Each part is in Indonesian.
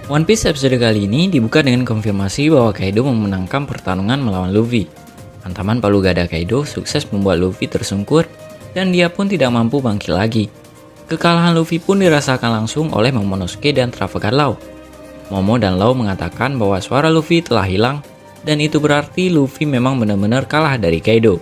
One Piece episode kali ini dibuka dengan konfirmasi bahwa Kaido memenangkan pertarungan melawan Luffy. Hantaman palu gada Kaido sukses membuat Luffy tersungkur dan dia pun tidak mampu bangkit lagi. Kekalahan Luffy pun dirasakan langsung oleh Momonosuke dan Trafalgar Law. Momo dan Law mengatakan bahwa suara Luffy telah hilang dan itu berarti Luffy memang benar-benar kalah dari Kaido.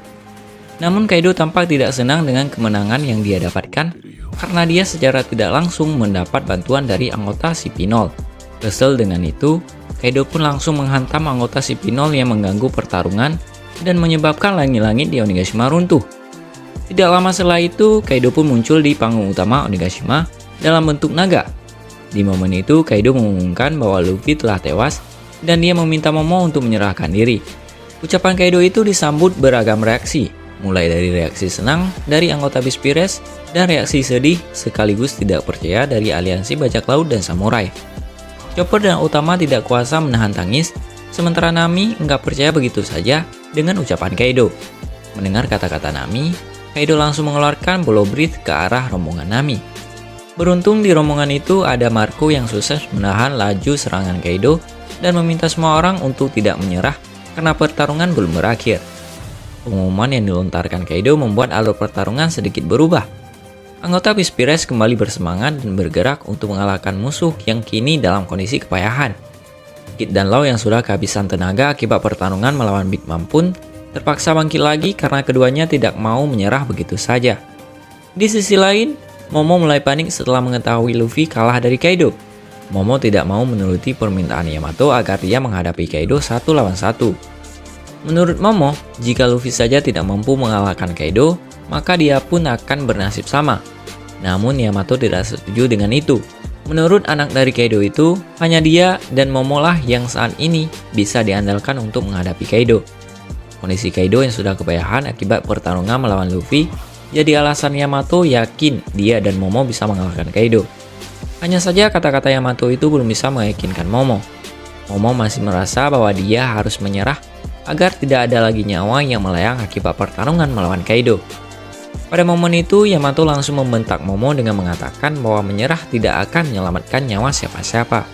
Namun Kaido tampak tidak senang dengan kemenangan yang dia dapatkan karena dia secara tidak langsung mendapat bantuan dari anggota CP0. Kesel dengan itu, Kaido pun langsung menghantam anggota CP0 yang mengganggu pertarungan dan menyebabkan langit-langit di Onigashima runtuh. Tidak lama setelah itu, Kaido pun muncul di panggung utama Onigashima dalam bentuk naga. Di momen itu, Kaido mengumumkan bahwa Luffy telah tewas dan dia meminta Momo untuk menyerahkan diri. Ucapan Kaido itu disambut beragam reaksi, mulai dari reaksi senang dari anggota Beast Pirates dan reaksi sedih sekaligus tidak percaya dari aliansi bajak laut dan samurai. Chopper dan Utama tidak kuasa menahan tangis, sementara Nami nggak percaya begitu saja dengan ucapan Kaido. Mendengar kata-kata Nami, Kaido langsung mengeluarkan Blow Breath ke arah rombongan Nami. Beruntung di rombongan itu ada Marco yang sukses menahan laju serangan Kaido dan meminta semua orang untuk tidak menyerah karena pertarungan belum berakhir. Pengumuman yang dilontarkan Kaido membuat alur pertarungan sedikit berubah. Anggota Beast Pirates kembali bersemangat dan bergerak untuk mengalahkan musuh yang kini dalam kondisi kepayahan. Kid dan Law yang sudah kehabisan tenaga akibat pertarungan melawan Big Mom pun terpaksa bangkit lagi karena keduanya tidak mau menyerah begitu saja. Di sisi lain, Momo mulai panik setelah mengetahui Luffy kalah dari Kaido. Momo tidak mau menuruti permintaan Yamato agar dia menghadapi Kaido 1 lawan 1. Menurut Momo, jika Luffy saja tidak mampu mengalahkan Kaido, maka dia pun akan bernasib sama. Namun Yamato tidak setuju dengan itu. Menurut anak dari Kaido itu, hanya dia dan Momo lah yang saat ini bisa diandalkan untuk menghadapi Kaido. Kondisi Kaido yang sudah kepayahan akibat pertarungan melawan Luffy, jadi alasan Yamato yakin dia dan Momo bisa mengalahkan Kaido. Hanya saja kata-kata Yamato itu belum bisa meyakinkan Momo. Momo masih merasa bahwa dia harus menyerah agar tidak ada lagi nyawa yang melayang akibat pertarungan melawan Kaido. Pada momen itu, Yamato langsung membentak Momo dengan mengatakan bahwa menyerah tidak akan menyelamatkan nyawa siapa-siapa.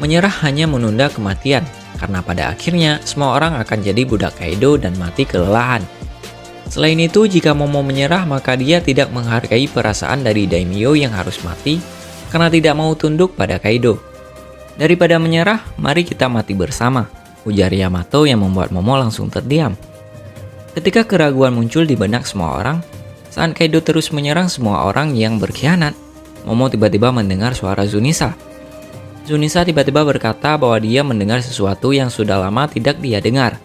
Menyerah hanya menunda kematian, karena pada akhirnya semua orang akan jadi budak Kaido dan mati kelelahan. Selain itu, jika Momo menyerah, maka dia tidak menghargai perasaan dari Daimyo yang harus mati, karena tidak mau tunduk pada Kaido. Daripada menyerah, mari kita mati bersama, ujar Yamato yang membuat Momo langsung terdiam. Ketika keraguan muncul di benak semua orang, saat Kaido terus menyerang semua orang yang berkhianat, Momo tiba-tiba mendengar suara Zunisa. Zunisa tiba-tiba berkata bahwa dia mendengar sesuatu yang sudah lama tidak dia dengar.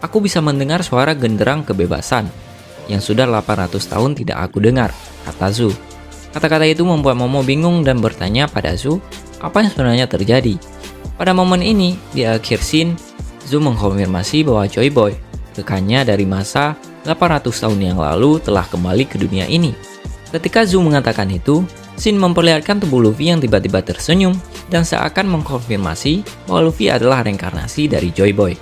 Aku bisa mendengar suara genderang kebebasan, yang sudah 800 tahun tidak aku dengar, kata Zu. Kata-kata itu membuat Momo bingung dan bertanya pada Zu, apa yang sebenarnya terjadi. Pada momen ini, di akhir scene, Zu mengkonfirmasi bahwa Joy Boy, rekannya dari masa 800 tahun yang lalu telah kembali ke dunia ini. Ketika Zu mengatakan itu, Shin memperlihatkan tubuh Luffy yang tiba-tiba tersenyum dan seakan mengkonfirmasi bahwa Luffy adalah reinkarnasi dari Joy Boy.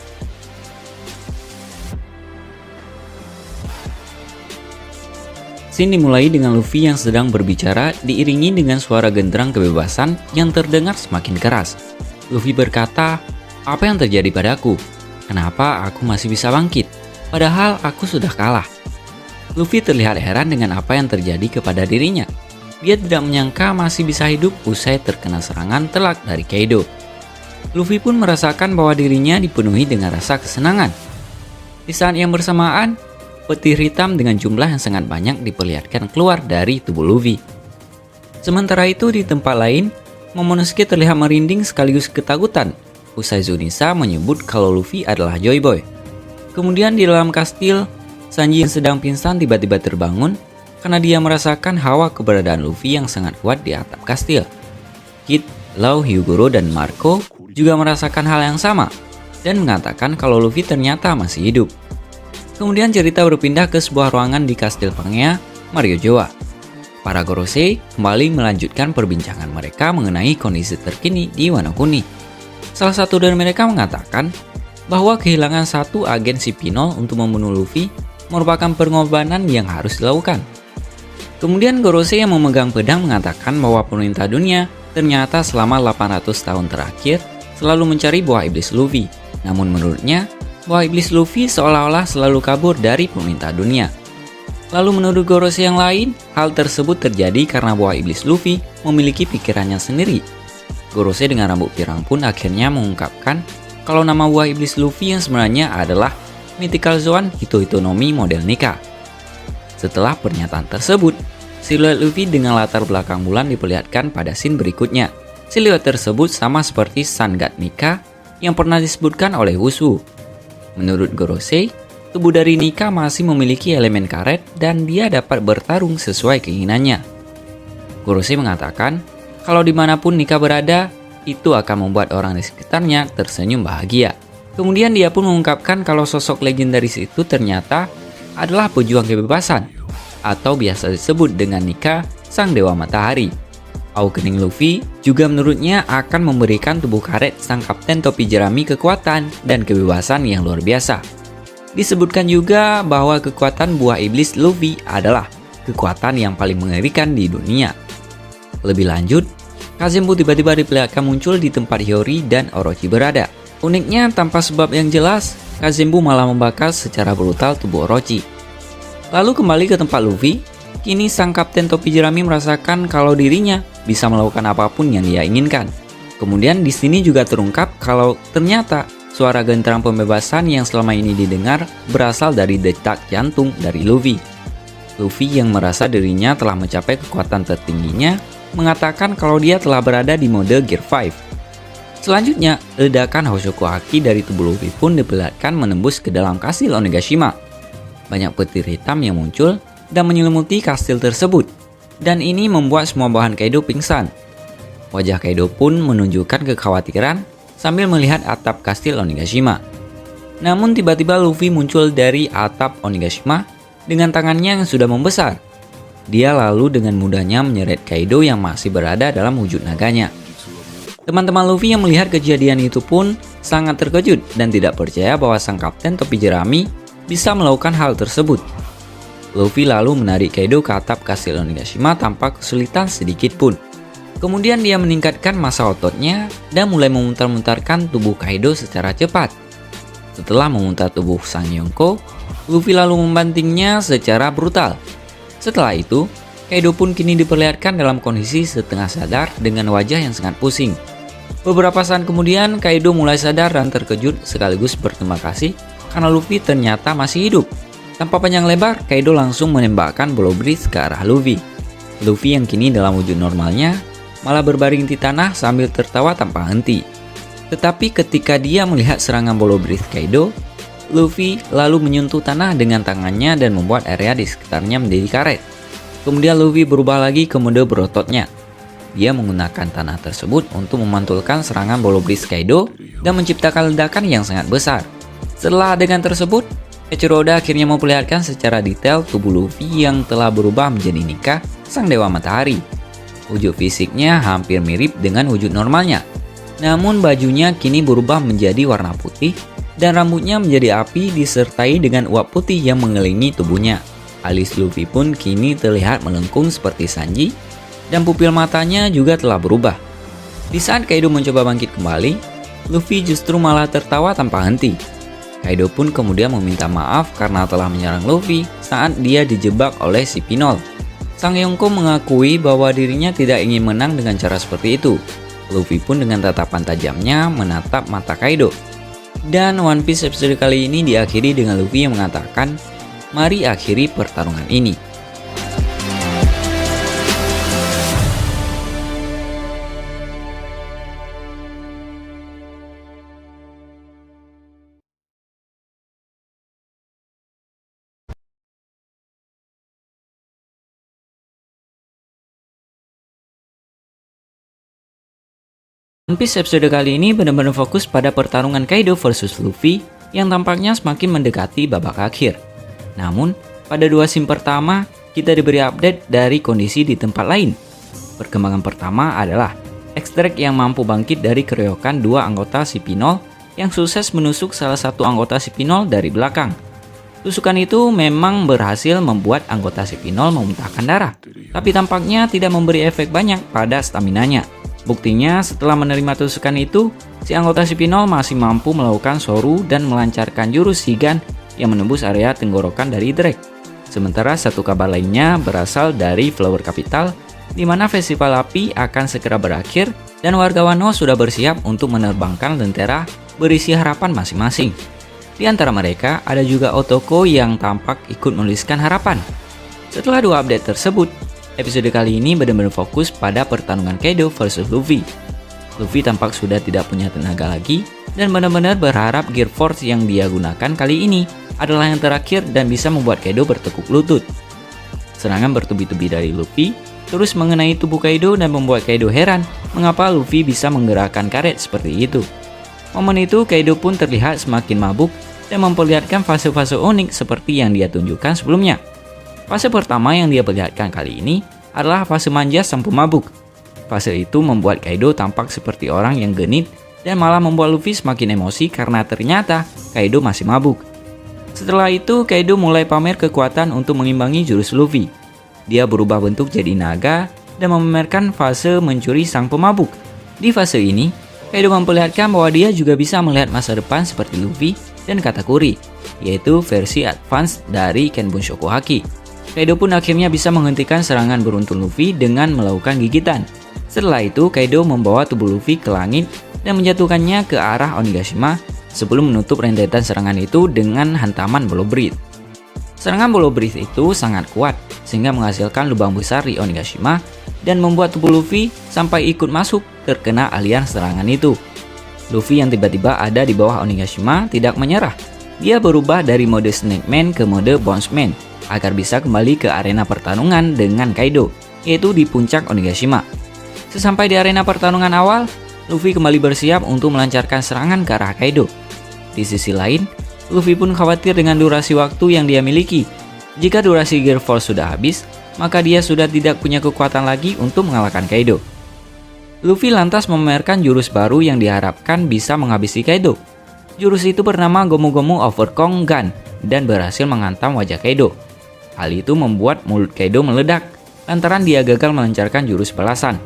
Scene dimulai dengan Luffy yang sedang berbicara diiringi dengan suara genderang kebebasan yang terdengar semakin keras. Luffy berkata, "Apa yang terjadi padaku? Kenapa aku masih bisa bangkit? Padahal aku sudah kalah." Luffy terlihat heran dengan apa yang terjadi kepada dirinya. Dia tidak menyangka masih bisa hidup usai terkena serangan telak dari Kaido. Luffy pun merasakan bahwa dirinya dipenuhi dengan rasa kesenangan. Di saat yang bersamaan, petir hitam dengan jumlah yang sangat banyak diperlihatkan keluar dari tubuh Luffy. Sementara itu di tempat lain, Momonosuke terlihat merinding sekaligus ketakutan usai Zunisa menyebut kalau Luffy adalah Joy Boy. Kemudian di dalam kastil, Sanji yang sedang pingsan tiba-tiba terbangun karena dia merasakan hawa keberadaan Luffy yang sangat kuat di atap kastil. Kid, Law, Hyugoro, dan Marco juga merasakan hal yang sama dan mengatakan kalau Luffy ternyata masih hidup. Kemudian cerita berpindah ke sebuah ruangan di kastil Pangea, Mario Joa. Para Gorosei kembali melanjutkan perbincangan mereka mengenai kondisi terkini di Wano Kuni. Salah satu dari mereka mengatakan bahwa kehilangan satu agen CP0 untuk membunuh Luffy merupakan pengorbanan yang harus dilakukan. Kemudian Gorosei yang memegang pedang mengatakan bahwa pemerintah dunia ternyata selama 800 tahun terakhir selalu mencari buah iblis Luffy. Namun menurutnya, buah iblis Luffy seolah-olah selalu kabur dari pemerintah dunia. Lalu menurut Gorosei yang lain, hal tersebut terjadi karena buah iblis Luffy memiliki pikirannya sendiri. Gorosei dengan rambut pirang pun akhirnya mengungkapkan kalau nama buah iblis Luffy yang sebenarnya adalah Mythical Zoan Hito-Hitonomi model Nika. Setelah pernyataan tersebut, siluet Luffy dengan latar belakang bulan diperlihatkan pada scene berikutnya. Siluet tersebut sama seperti Sun God Nika yang pernah disebutkan oleh Usu. Menurut Gorosei, tubuh dari Nika masih memiliki elemen karet dan dia dapat bertarung sesuai keinginannya. Gorosei mengatakan, kalau dimanapun Nika berada, itu akan membuat orang di sekitarnya tersenyum bahagia. Kemudian dia pun mengungkapkan kalau sosok legendaris itu ternyata adalah pejuang kebebasan, atau biasa disebut dengan Nika, sang dewa matahari. Awakening Luffy juga menurutnya akan memberikan tubuh karet sang kapten topi jerami kekuatan dan kebebasan yang luar biasa. Disebutkan juga bahwa kekuatan buah iblis Luffy adalah kekuatan yang paling mengerikan di dunia. Lebih lanjut, Kazembu tiba-tiba diperlihatkan muncul di tempat Hiyori dan Orochi berada. Uniknya, tanpa sebab yang jelas, Kazembu malah membakar secara brutal tubuh Orochi. Lalu kembali ke tempat Luffy, kini sang kapten topi jerami merasakan kalau dirinya bisa melakukan apapun yang dia inginkan. Kemudian di sini juga terungkap kalau ternyata suara gentarang pembebasan yang selama ini didengar berasal dari detak jantung dari Luffy. Luffy yang merasa dirinya telah mencapai kekuatan tertingginya mengatakan kalau dia telah berada di mode Gear 5. Selanjutnya, ledakan Hoshoku Haki dari tubuh Luffy pun diperlihatkan menembus ke dalam kastil Onigashima. Banyak petir hitam yang muncul dan menyelimuti kastil tersebut, dan ini membuat semua bawahan Kaido pingsan. Wajah Kaido pun menunjukkan kekhawatiran sambil melihat atap kastil Onigashima. Namun tiba-tiba Luffy muncul dari atap Onigashima dengan tangannya yang sudah membesar. Dia lalu dengan mudahnya menyeret Kaido yang masih berada dalam wujud naganya. Teman-teman Luffy yang melihat kejadian itu pun sangat terkejut dan tidak percaya bahwa sang kapten topi jerami bisa melakukan hal tersebut. Luffy lalu menarik Kaido ke atap kastil Onigashima tanpa kesulitan sedikit pun. Kemudian dia meningkatkan massa ototnya dan mulai memutar-mutarkan tubuh Kaido secara cepat. Setelah memutar tubuh sang Yonko, Luffy lalu membantingnya secara brutal. Setelah itu, Kaido pun kini diperlihatkan dalam kondisi setengah sadar dengan wajah yang sangat pusing. Beberapa saat kemudian, Kaido mulai sadar dan terkejut sekaligus berterima kasih karena Luffy ternyata masih hidup. Tanpa panjang lebar, Kaido langsung menembakkan Bolo Breath ke arah Luffy. Luffy yang kini dalam wujud normalnya malah berbaring di tanah sambil tertawa tanpa henti. Tetapi ketika dia melihat serangan Bolo Breath Kaido, Luffy lalu menyentuh tanah dengan tangannya dan membuat area di sekitarnya menjadi karet. Kemudian Luffy berubah lagi ke mode berototnya. Dia menggunakan tanah tersebut untuk memantulkan serangan Bolo Breath Kaido dan menciptakan ledakan yang sangat besar. Setelah adegan tersebut, Eiichiro Oda akhirnya memperlihatkan secara detail tubuh Luffy yang telah berubah menjadi Nika, sang dewa matahari. Wujud fisiknya hampir mirip dengan wujud normalnya. Namun bajunya kini berubah menjadi warna putih dan rambutnya menjadi api disertai dengan uap putih yang mengelilingi tubuhnya. Alis Luffy pun kini terlihat melengkung seperti Sanji dan pupil matanya juga telah berubah. Di saat Kaido mencoba bangkit kembali, Luffy justru malah tertawa tanpa henti. Kaido pun kemudian meminta maaf karena telah menyerang Luffy saat dia dijebak oleh si Pinol. Sang Yonko mengakui bahwa dirinya tidak ingin menang dengan cara seperti itu. Luffy pun dengan tatapan tajamnya menatap mata Kaido. Dan One Piece episode kali ini diakhiri dengan Luffy yang mengatakan, "Mari akhiri pertarungan ini." One Piece episode kali ini benar-benar fokus pada pertarungan Kaido versus Luffy yang tampaknya semakin mendekati babak akhir. Namun, pada dua scene pertama, kita diberi update dari kondisi di tempat lain. Perkembangan pertama adalah X-Drake yang mampu bangkit dari keroyokan dua anggota si Pinol yang sukses menusuk salah satu anggota si Pinol dari belakang. Tusukan itu memang berhasil membuat anggota si Pinol memuntahkan darah, tapi tampaknya tidak memberi efek banyak pada staminanya. Buktinya, setelah menerima tusukan itu, si anggota Sipinol masih mampu melakukan Soru dan melancarkan jurus Shigan yang menembus area tenggorokan dari Drake. Sementara satu kabar lainnya berasal dari Flower Capital, di mana festival api akan segera berakhir dan warga Wano sudah bersiap untuk menerbangkan lentera berisi harapan masing-masing. Di antara mereka, ada juga Otoko yang tampak ikut menuliskan harapan. Setelah dua update tersebut, episode kali ini benar-benar fokus pada pertarungan Kaido versus Luffy. Luffy tampak sudah tidak punya tenaga lagi dan benar-benar berharap Gear Force yang dia gunakan kali ini adalah yang terakhir dan bisa membuat Kaido bertekuk lutut. Serangan bertubi-tubi dari Luffy terus mengenai tubuh Kaido dan membuat Kaido heran mengapa Luffy bisa menggerakkan karet seperti itu. Momen itu Kaido pun terlihat semakin mabuk dan memperlihatkan fase-fase unik seperti yang dia tunjukkan sebelumnya. Fase pertama yang dia perlihatkan kali ini adalah fase manja sang pemabuk. Fase itu membuat Kaido tampak seperti orang yang genit dan malah membuat Luffy semakin emosi karena ternyata Kaido masih mabuk. Setelah itu, Kaido mulai pamer kekuatan untuk mengimbangi jurus Luffy. Dia berubah bentuk jadi naga dan memamerkan fase mencuri sang pemabuk. Di fase ini, Kaido memperlihatkan bahwa dia juga bisa melihat masa depan seperti Luffy dan Katakuri, yaitu versi advance dari Ken Bunshoku Haki. Kaido pun akhirnya bisa menghentikan serangan beruntun Luffy dengan melakukan gigitan. Setelah itu, Kaido membawa tubuh Luffy ke langit dan menjatuhkannya ke arah Onigashima sebelum menutup rentetan serangan itu dengan hantaman Bolo Breath. Serangan Bolo Breath itu sangat kuat sehingga menghasilkan lubang besar di Onigashima dan membuat tubuh Luffy sampai ikut masuk terkena aliran serangan itu. Luffy yang tiba-tiba ada di bawah Onigashima tidak menyerah. Dia berubah dari mode Snake Man ke mode Bounce Man agar bisa kembali ke arena pertarungan dengan Kaido, yaitu di puncak Onigashima. Sesampai di arena pertarungan awal, Luffy kembali bersiap untuk melancarkan serangan ke arah Kaido. Di sisi lain, Luffy pun khawatir dengan durasi waktu yang dia miliki. Jika durasi Gear Force sudah habis, maka dia sudah tidak punya kekuatan lagi untuk mengalahkan Kaido. Luffy lantas memamerkan jurus baru yang diharapkan bisa menghabisi Kaido. Jurus itu bernama Gomu Gomu Overkong Gun dan berhasil menghantam wajah Kaido. Hal itu membuat mulut Kaido meledak lantaran dia gagal melancarkan jurus balasan.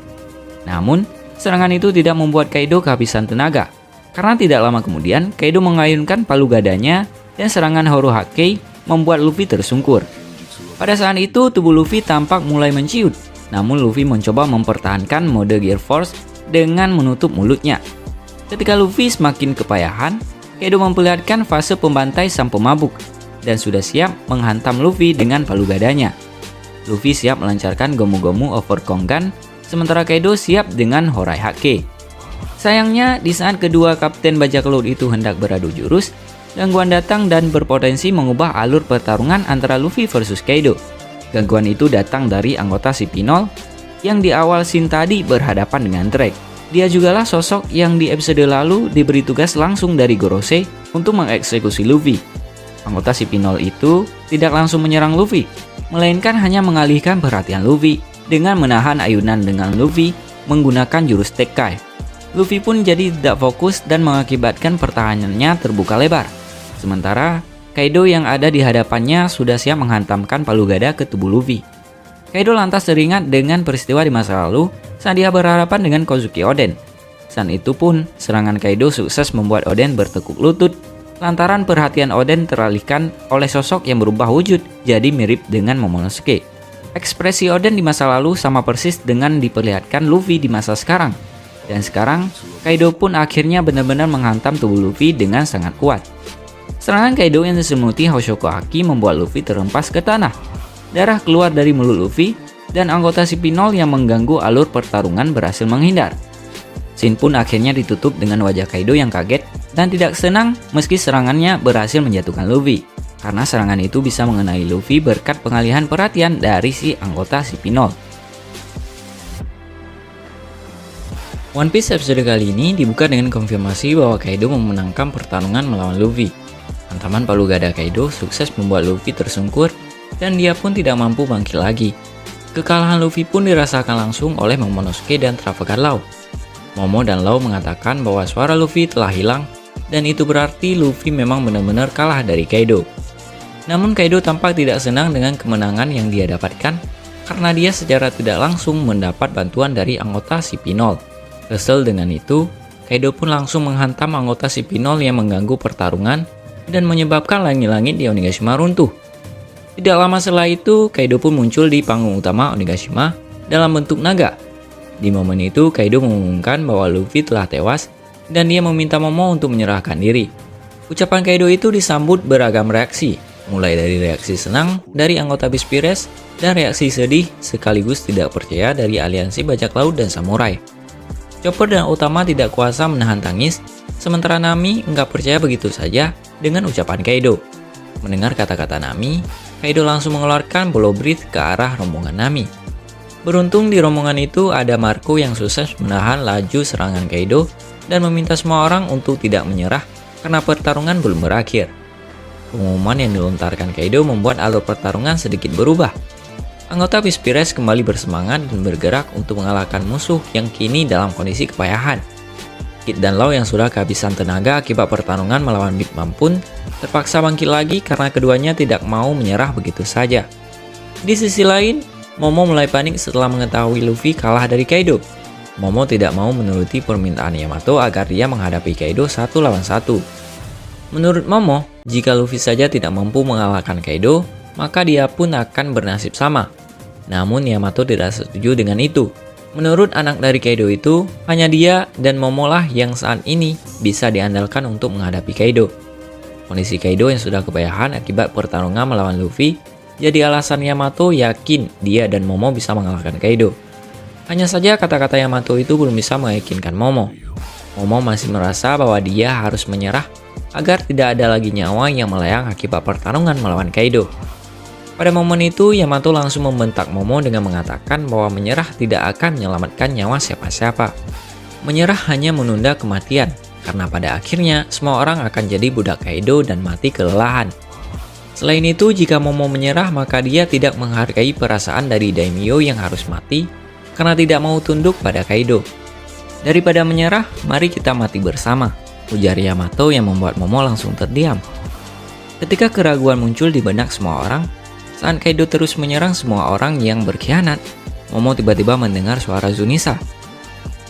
Namun, serangan itu tidak membuat Kaido kehabisan tenaga. Karena tidak lama kemudian, Kaido mengayunkan palu gadanya dan serangan Horohake membuat Luffy tersungkur. Pada saat itu, tubuh Luffy tampak mulai menciut. Namun Luffy mencoba mempertahankan mode Gear Force dengan menutup mulutnya. Ketika Luffy semakin kepayahan, Kaido memperlihatkan fase pembantai sang pemabuk dan sudah siap menghantam Luffy dengan palu gadanya. Luffy siap melancarkan Gomu Gomu Overkong Gun, sementara Kaido siap dengan Horohake. Sayangnya, di saat kedua kapten bajak laut itu hendak beradu jurus, gangguan datang dan berpotensi mengubah alur pertarungan antara Luffy versus Kaido. Gangguan itu datang dari anggota Sipinol yang di awal scene tadi berhadapan dengan Drake. Dia jugalah sosok yang di episode lalu diberi tugas langsung dari Gorosei untuk mengeksekusi Luffy. Anggota Sipinol itu tidak langsung menyerang Luffy, melainkan hanya mengalihkan perhatian Luffy dengan menahan ayunan dengan Luffy menggunakan jurus Tekkai. Luffy pun jadi tidak fokus dan mengakibatkan pertahanannya terbuka lebar. Sementara Kaido yang ada di hadapannya sudah siap menghantamkan palu gada ke tubuh Luffy. Kaido lantas teringat dengan peristiwa di masa lalu saat dia berhadapan dengan Kozuki Oden. Saat itu pun serangan Kaido sukses membuat Oden bertekuk lutut lantaran perhatian Oden teralihkan oleh sosok yang berubah wujud jadi mirip dengan Momonosuke. Ekspresi Oden di masa lalu sama persis dengan diperlihatkan Luffy di masa sekarang. Dan sekarang, Kaido pun akhirnya benar-benar menghantam tubuh Luffy dengan sangat kuat. Serangan Kaido yang diselimuti Hoshoku Haki membuat Luffy terhempas ke tanah. Darah keluar dari mulut Luffy, dan anggota Sipinol yang mengganggu alur pertarungan berhasil menghindar. Scene pun akhirnya ditutup dengan wajah Kaido yang kaget dan tidak senang meski serangannya berhasil menjatuhkan Luffy. Karena serangan itu bisa mengenai Luffy berkat pengalihan perhatian dari si anggota Sipinol. One Piece episode kali ini dibuka dengan konfirmasi bahwa Kaido memenangkan pertarungan melawan Luffy. Hantaman palu gada Kaido sukses membuat Luffy tersungkur dan dia pun tidak mampu bangkit lagi. Kekalahan Luffy pun dirasakan langsung oleh Momonosuke dan Trafalgar Law. Momo dan Law mengatakan bahwa suara Luffy telah hilang dan itu berarti Luffy memang benar-benar kalah dari Kaido. Namun Kaido tampak tidak senang dengan kemenangan yang dia dapatkan karena dia secara tidak langsung mendapat bantuan dari anggota Sipinol. Kesel dengan itu, Kaido pun langsung menghantam anggota si Pinol yang mengganggu pertarungan dan menyebabkan langit-langit di Onigashima runtuh. Tidak lama setelah itu, Kaido pun muncul di panggung utama Onigashima dalam bentuk naga. Di momen itu, Kaido mengumumkan bahwa Luffy telah tewas dan dia meminta Momo untuk menyerahkan diri. Ucapan Kaido itu disambut beragam reaksi, mulai dari reaksi senang dari anggota Beast Pirates dan reaksi sedih sekaligus tidak percaya dari aliansi bajak laut dan samurai. Chopper dan Otama tidak kuasa menahan tangis, sementara Nami nggak percaya begitu saja dengan ucapan Kaido. Mendengar kata-kata Nami, Kaido langsung mengeluarkan Bolo Breath ke arah rombongan Nami. Beruntung di rombongan itu ada Marco yang sukses menahan laju serangan Kaido dan meminta semua orang untuk tidak menyerah karena pertarungan belum berakhir. Pengumuman yang dilontarkan Kaido membuat alur pertarungan sedikit berubah. Anggota Beast Pirates kembali bersemangat dan bergerak untuk mengalahkan musuh yang kini dalam kondisi kepayahan. Kid dan Law yang sudah kehabisan tenaga akibat pertarungan melawan Big Mom pun terpaksa bangkit lagi karena keduanya tidak mau menyerah begitu saja. Di sisi lain, Momo mulai panik setelah mengetahui Luffy kalah dari Kaido. Momo tidak mau menuruti permintaan Yamato agar dia menghadapi Kaido 1 lawan 1. Menurut Momo, jika Luffy saja tidak mampu mengalahkan Kaido, maka dia pun akan bernasib sama. Namun Yamato tidak setuju dengan itu. Menurut anak dari Kaido itu, hanya dia dan Momo lah yang saat ini bisa diandalkan untuk menghadapi Kaido. Kondisi Kaido yang sudah kepayahan akibat pertarungan melawan Luffy, jadi alasan Yamato yakin dia dan Momo bisa mengalahkan Kaido. Hanya saja kata-kata Yamato itu belum bisa meyakinkan Momo. Momo masih merasa bahwa dia harus menyerah agar tidak ada lagi nyawa yang melayang akibat pertarungan melawan Kaido. Pada momen itu, Yamato langsung membentak Momo dengan mengatakan bahwa menyerah tidak akan menyelamatkan nyawa siapa-siapa. Menyerah hanya menunda kematian, karena pada akhirnya semua orang akan jadi budak Kaido dan mati kelelahan. Selain itu, jika Momo menyerah, maka dia tidak menghargai perasaan dari Daimyo yang harus mati, karena tidak mau tunduk pada Kaido. Daripada menyerah, mari kita mati bersama, ujar Yamato yang membuat Momo langsung terdiam. Ketika keraguan muncul di benak semua orang, saat Kaido terus menyerang semua orang yang berkhianat, Momo tiba-tiba mendengar suara Zunisa.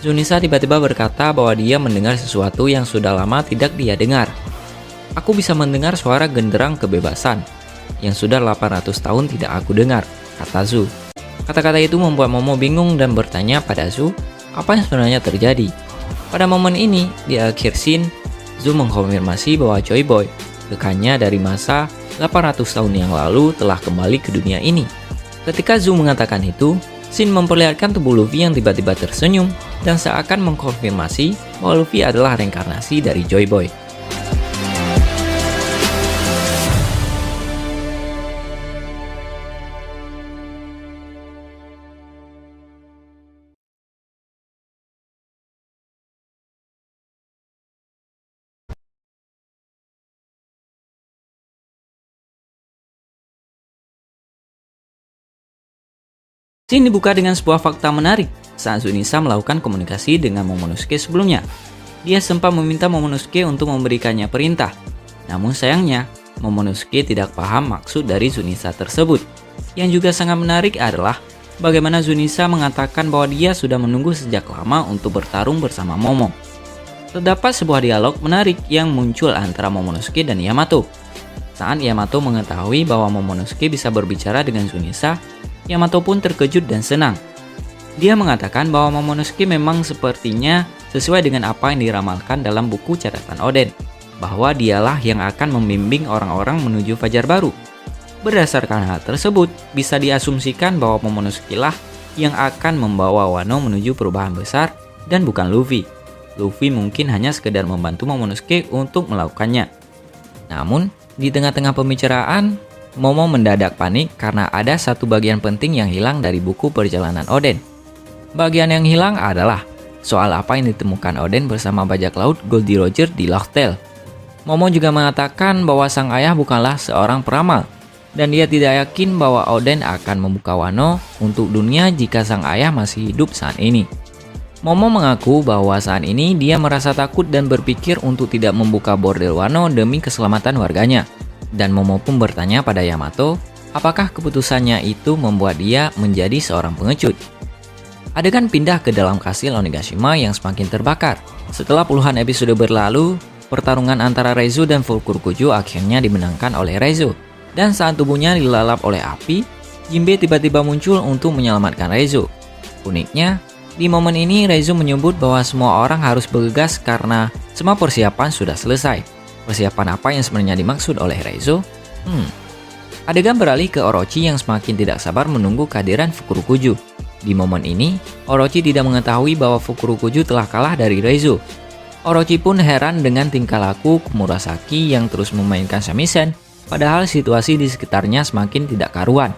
Zunisa tiba-tiba berkata bahwa dia mendengar sesuatu yang sudah lama tidak dia dengar. Aku bisa mendengar suara genderang kebebasan, yang sudah 800 tahun tidak aku dengar, kata Zu. Kata-kata itu membuat Momo bingung dan bertanya pada Zu, apa yang sebenarnya terjadi. Pada momen ini, di akhir scene, Zu mengkonfirmasi bahwa Joy Boy, rekannya dari masa 800 tahun yang lalu telah kembali ke dunia ini. Ketika Zu mengatakan itu, Shin memperlihatkan tubuh Luffy yang tiba-tiba tersenyum dan seakan mengkonfirmasi bahwa Luffy adalah reinkarnasi dari Joy Boy. Scene dibuka dengan sebuah fakta menarik saat Zunisa melakukan komunikasi dengan Momonosuke sebelumnya. Dia sempat meminta Momonosuke untuk memberikannya perintah. Namun sayangnya, Momonosuke tidak paham maksud dari Zunisa tersebut. Yang juga sangat menarik adalah bagaimana Zunisa mengatakan bahwa dia sudah menunggu sejak lama untuk bertarung bersama Momo. Terdapat sebuah dialog menarik yang muncul antara Momonosuke dan Yamato. Saat Yamato mengetahui bahwa Momonosuke bisa berbicara dengan Zunisa, Yamato pun terkejut dan senang. Dia mengatakan bahwa Momonosuke memang sepertinya sesuai dengan apa yang diramalkan dalam buku catatan Oden, bahwa dialah yang akan membimbing orang-orang menuju fajar baru. Berdasarkan hal tersebut, bisa diasumsikan bahwa Momonosuke lah yang akan membawa Wano menuju perubahan besar dan bukan Luffy. Luffy mungkin hanya sekedar membantu Momonosuke untuk melakukannya. Namun, di tengah-tengah pembicaraan, Momo mendadak panik karena ada satu bagian penting yang hilang dari buku perjalanan Oden. Bagian yang hilang adalah soal apa yang ditemukan Oden bersama bajak laut Goldie Roger di Lost Tale. Momo juga mengatakan bahwa sang ayah bukanlah seorang peramal, dan dia tidak yakin bahwa Oden akan membuka Wano untuk dunia jika sang ayah masih hidup saat ini. Momo mengaku bahwa saat ini dia merasa takut dan berpikir untuk tidak membuka bordel Wano demi keselamatan warganya. Dan Momo pun bertanya pada Yamato, apakah keputusannya itu membuat dia menjadi seorang pengecut. Adegan pindah ke dalam kastil Onigashima yang semakin terbakar. Setelah puluhan episode berlalu, pertarungan antara Reizo dan Fukurokuju akhirnya dimenangkan oleh Reizo. Dan saat tubuhnya dilalap oleh api, Jinbe tiba-tiba muncul untuk menyelamatkan Reizo. Uniknya, di momen ini Reizo menyebut bahwa semua orang harus bergegas karena semua persiapan sudah selesai. Persiapan apa yang sebenarnya dimaksud oleh Reizo? Adegan beralih ke Orochi yang semakin tidak sabar menunggu kehadiran Fukurokuju. Di momen ini, Orochi tidak mengetahui bahwa Fukurokuju telah kalah dari Reizo. Orochi pun heran dengan tingkah laku Komurasaki yang terus memainkan shamisen, padahal situasi di sekitarnya semakin tidak karuan.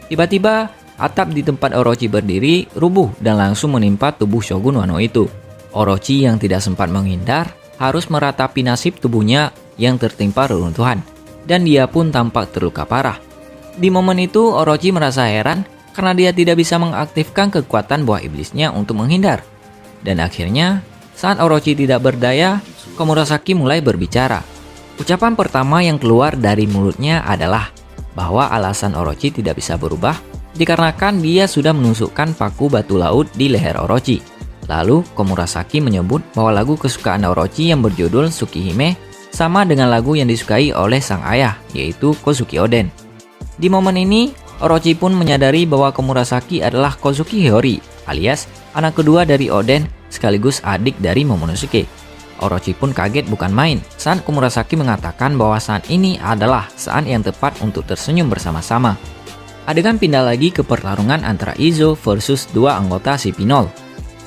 Tiba-tiba, atap di tempat Orochi berdiri rubuh dan langsung menimpa tubuh Shogun Wano itu. Orochi yang tidak sempat menghindar harus meratapi nasib tubuhnya yang tertimpa reruntuhan, dan dia pun tampak terluka parah. Di momen itu, Orochi merasa heran karena dia tidak bisa mengaktifkan kekuatan buah iblisnya untuk menghindar. Dan akhirnya, saat Orochi tidak berdaya, Komurasaki mulai berbicara. Ucapan pertama yang keluar dari mulutnya adalah bahwa alasan Orochi tidak bisa berubah dikarenakan dia sudah menusukkan paku batu laut di leher Orochi. Lalu Komurasaki menyebut bahwa lagu kesukaan Orochi yang berjudul Tsukihime sama dengan lagu yang disukai oleh sang ayah, yaitu Kozuki Oden. Di momen ini, Orochi pun menyadari bahwa Komurasaki adalah Kozuki Hiyori, alias anak kedua dari Oden sekaligus adik dari Momonosuke. Orochi pun kaget bukan main saat Komurasaki mengatakan bahwa saat ini adalah saat yang tepat untuk tersenyum bersama-sama. Adegan pindah lagi ke pertarungan antara Izo versus dua anggota CP0.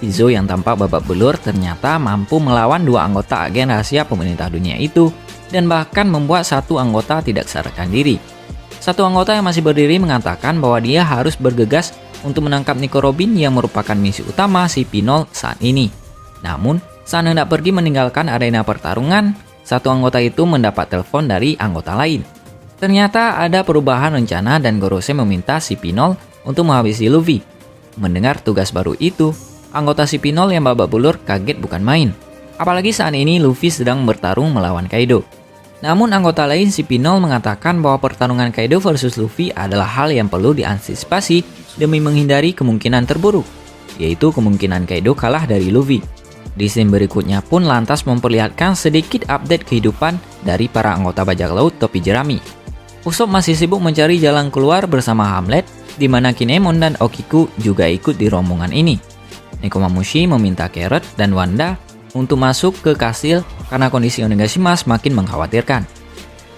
Izo yang tampak babak belur ternyata mampu melawan dua anggota agen rahasia pemerintah dunia itu dan bahkan membuat satu anggota tidak sadarkan diri. Satu anggota yang masih berdiri mengatakan bahwa dia harus bergegas untuk menangkap Nico Robin yang merupakan misi utama CP0 saat ini. Namun, saat hendak pergi meninggalkan arena pertarungan, satu anggota itu mendapat telepon dari anggota lain. Ternyata ada perubahan rencana dan Gorose meminta CP0 untuk menghabisi Luffy. Mendengar tugas baru itu, anggota CP0 yang babak belur kaget bukan main. Apalagi saat ini Luffy sedang bertarung melawan Kaido. Namun anggota lain CP0 mengatakan bahwa pertarungan Kaido versus Luffy adalah hal yang perlu diantisipasi demi menghindari kemungkinan terburuk, yaitu kemungkinan Kaido kalah dari Luffy. Di scene berikutnya pun lantas memperlihatkan sedikit update kehidupan dari para anggota bajak laut topi jerami. Usopp masih sibuk mencari jalan keluar bersama Hamlet, di mana Kinemon dan Okiku juga ikut di rombongan ini. Nekomamushi meminta Carrot dan Wanda untuk masuk ke kastil karena kondisi Onigashima semakin mengkhawatirkan.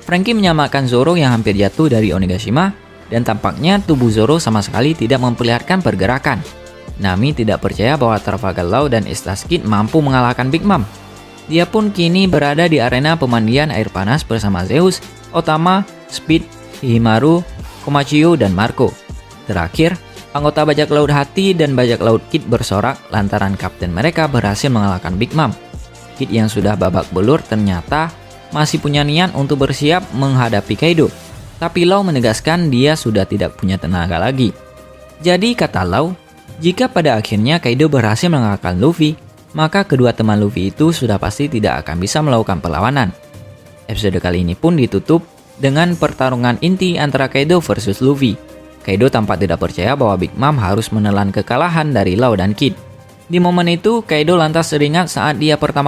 Franky menyelamatkan Zoro yang hampir jatuh dari Onigashima, dan tampaknya tubuh Zoro sama sekali tidak memperlihatkan pergerakan. Nami tidak percaya bahwa Trafalgar Law dan Estas Kid mampu mengalahkan Big Mom. Dia pun kini berada di arena pemandian air panas bersama Zeus, Otama, Speed, Himaru, Komachiyo, dan Marco. Terakhir, anggota bajak laut Hati dan bajak laut Kid bersorak lantaran kapten mereka berhasil mengalahkan Big Mom. Kid yang sudah babak belur ternyata masih punya niat untuk bersiap menghadapi Kaido. Tapi Law menegaskan dia sudah tidak punya tenaga lagi. Jadi kata Law, jika pada akhirnya Kaido berhasil mengalahkan Luffy, maka kedua teman Luffy itu sudah pasti tidak akan bisa melakukan perlawanan. Episode kali ini pun ditutup dengan pertarungan inti antara Kaido versus Luffy. Kaido tampak tidak percaya bahwa Big Mom harus menelan kekalahan dari Law dan Kid. Di momen itu, Kaido lantas teringat saat dia pertama